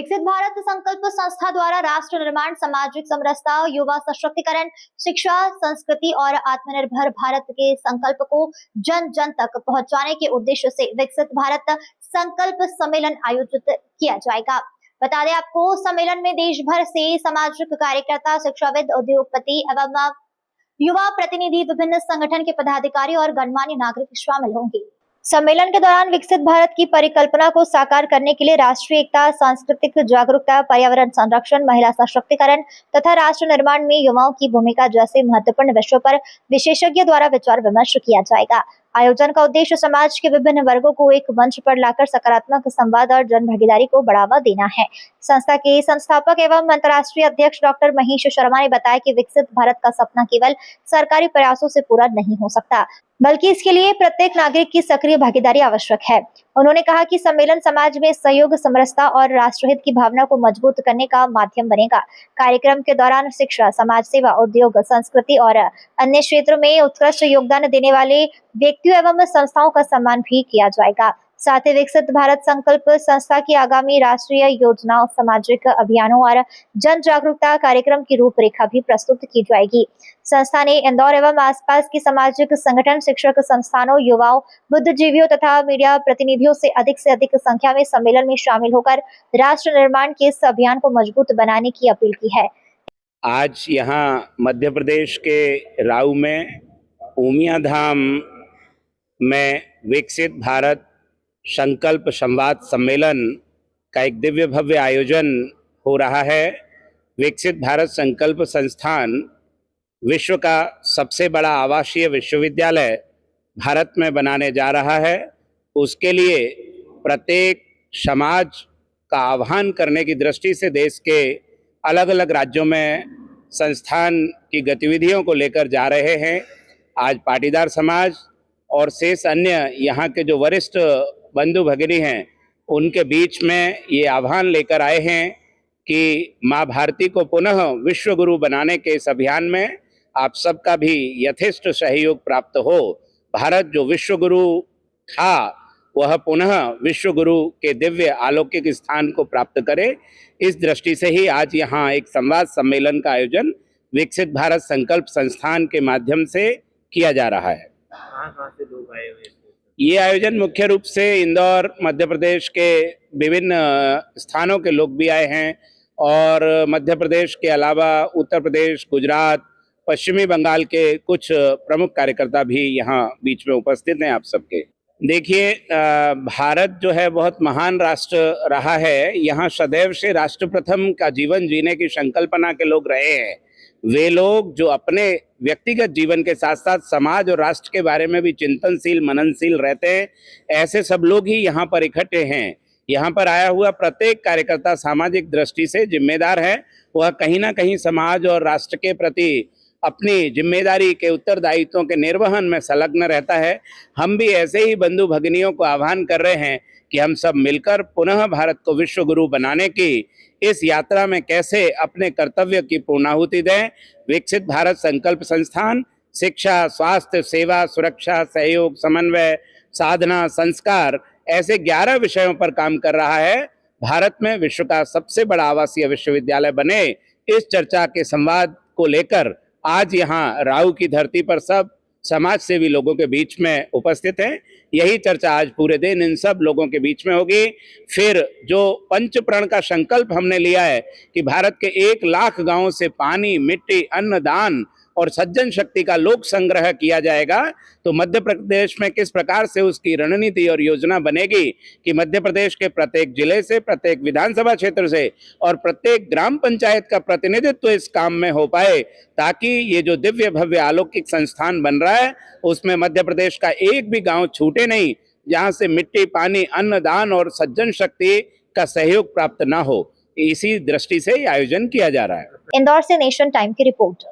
विकसित भारत संकल्प संस्था द्वारा राष्ट्र निर्माण, सामाजिक समरसता, युवा सशक्तिकरण, शिक्षा, संस्कृति और आत्मनिर्भर भारत के संकल्प को जन जन तक पहुंचाने के उद्देश्य से विकसित भारत संकल्प सम्मेलन आयोजित किया जाएगा। बता दें आपको, सम्मेलन में देश भर से सामाजिक कार्यकर्ता, शिक्षाविद, उद्योगपति एवं युवा प्रतिनिधि, विभिन्न संगठन के पदाधिकारी और गणमान्य नागरिक शामिल होंगे। सम्मेलन के दौरान विकसित भारत की परिकल्पना को साकार करने के लिए राष्ट्रीय एकता, सांस्कृतिक जागरूकता, पर्यावरण संरक्षण, महिला सशक्तिकरण तथा राष्ट्र निर्माण में युवाओं की भूमिका जैसे महत्वपूर्ण विषयों पर विशेषज्ञ द्वारा विचार विमर्श किया जाएगा। आयोजन का उद्देश्य समाज के विभिन्न वर्गों को एक मंच पर लाकर सकारात्मक संवाद और जन भागीदारी को बढ़ावा देना है। संस्था के संस्थापक एवं अंतर्राष्ट्रीय अध्यक्ष डॉक्टर महेश शर्मा ने बताया कि विकसित भारत का सपना केवल सरकारी प्रयासों से पूरा नहीं हो सकता, बल्कि इसके लिए प्रत्येक नागरिक की सक्रिय भागीदारी आवश्यक है। उन्होंने कहा कि सम्मेलन समाज में सहयोग, समरसता और राष्ट्रहित की भावना को मजबूत करने का माध्यम बनेगा। कार्यक्रम के दौरान शिक्षा, समाज सेवा, उद्योग, संस्कृति और अन्य क्षेत्रों में उत्कृष्ट योगदान देने वाले व्यक्तियों एवं संस्थाओं का सम्मान भी किया जाएगा। साथ ही विकसित भारत संकल्प संस्था की आगामी राष्ट्रीय योजनाओं, सामाजिक अभियानों और जन जागरूकता कार्यक्रम की रूपरेखा भी प्रस्तुत की जाएगी। संस्था ने इंदौर एवं आसपास के सामाजिक संगठन, शिक्षक संस्थानों, युवाओं, बुद्धिजीवियों तथा मीडिया प्रतिनिधियों से अधिक संख्या में सम्मेलन में शामिल होकर राष्ट्र निर्माण के इस अभियान को मजबूत बनाने की अपील की है। आज यहाँ मध्य प्रदेश के राऊ में उमिया धाम में विकसित भारत संकल्प संवाद सम्मेलन का एक दिव्य भव्य आयोजन हो रहा है। विकसित भारत संकल्प संस्थान विश्व का सबसे बड़ा आवासीय विश्वविद्यालय भारत में बनाने जा रहा है। उसके लिए प्रत्येक समाज का आह्वान करने की दृष्टि से देश के अलग अलग राज्यों में संस्थान की गतिविधियों को लेकर जा रहे हैं। आज पाटीदार समाज और शेष अन्य यहाँ के जो वरिष्ठ बंधु भगिनी हैं, उनके बीच में ये आह्वान लेकर आए हैं कि माँ भारती को पुनः विश्व गुरु बनाने के इस अभियान में आप सबका भी यथेष्ट सहयोग प्राप्त हो। भारत जो विश्व गुरु था, वह पुनः विश्व गुरु के दिव्य अलौकिक स्थान को प्राप्त करे। इस दृष्टि से ही आज यहाँ एक संवाद सम्मेलन का आयोजन विकसित भारत संकल्प संस्थान के माध्यम से किया जा रहा है। कहाँ से लोग आए हुए? ये आयोजन मुख्य रूप से इंदौर, मध्य प्रदेश के विभिन्न स्थानों के लोग भी आए हैं और मध्य प्रदेश के अलावा उत्तर प्रदेश, गुजरात, पश्चिमी बंगाल के कुछ प्रमुख कार्यकर्ता भी यहाँ बीच में उपस्थित हैं आप सबके। देखिए, भारत जो है बहुत महान राष्ट्र रहा है। यहाँ सदैव से राष्ट्र प्रथम का जीवन जीने की संकल्पना के लोग रहे हैं। वे लोग जो अपने व्यक्तिगत जीवन के साथ साथ समाज और राष्ट्र के बारे में भी चिंतनशील, मननशील रहते हैं, ऐसे सब लोग ही यहाँ पर इकट्ठे हैं। यहाँ पर आया हुआ प्रत्येक कार्यकर्ता सामाजिक दृष्टि से जिम्मेदार है। वह कहीं ना कहीं समाज और राष्ट्र के प्रति अपनी जिम्मेदारी के उत्तरदायित्वों के निर्वहन में संलग्न रहता है। हम भी ऐसे ही बंधु भगिनियों को आह्वान कर रहे हैं कि हम सब मिलकर पुनः भारत को विश्व गुरु बनाने की इस यात्रा में कैसे अपने कर्तव्य की पूर्णाहुति दें। विकसित भारत संकल्प संस्थान शिक्षा, स्वास्थ्य, सेवा, सुरक्षा, सहयोग, समन्वय, साधना, संस्कार ऐसे 11 विषयों पर काम कर रहा है। भारत में विश्व का सबसे बड़ा आवासीय विश्वविद्यालय बने, इस चर्चा के संवाद को लेकर आज यहाँ राऊ की धरती पर सब समाज सेवी लोगों के बीच में उपस्थित हैं। यही चर्चा आज पूरे दिन इन सब लोगों के बीच में होगी। फिर जो पंच प्रण का संकल्प हमने लिया है कि भारत के 1 लाख गांवों से पानी, मिट्टी, अन्न, दान और सज्जन शक्ति का लोक संग्रह किया जाएगा, तो मध्य प्रदेश में किस प्रकार से उसकी रणनीति और योजना बनेगी कि मध्य प्रदेश के प्रत्येक जिले से, प्रत्येक विधानसभा क्षेत्र से और प्रत्येक ग्राम पंचायत का प्रतिनिधित्व इस काम में हो पाए, ताकि ये जो दिव्य भव्य अलौकिक संस्थान बन रहा है उसमें मध्य प्रदेश का एक भी गांव छूटे नहीं, जहां से मिट्टी, पानी, अन्न, दान और सज्जन शक्ति का सहयोग प्राप्त ना हो। इसी दृष्टि से आयोजन किया जा रहा है। इंदौर से नेशन टाइम की रिपोर्ट।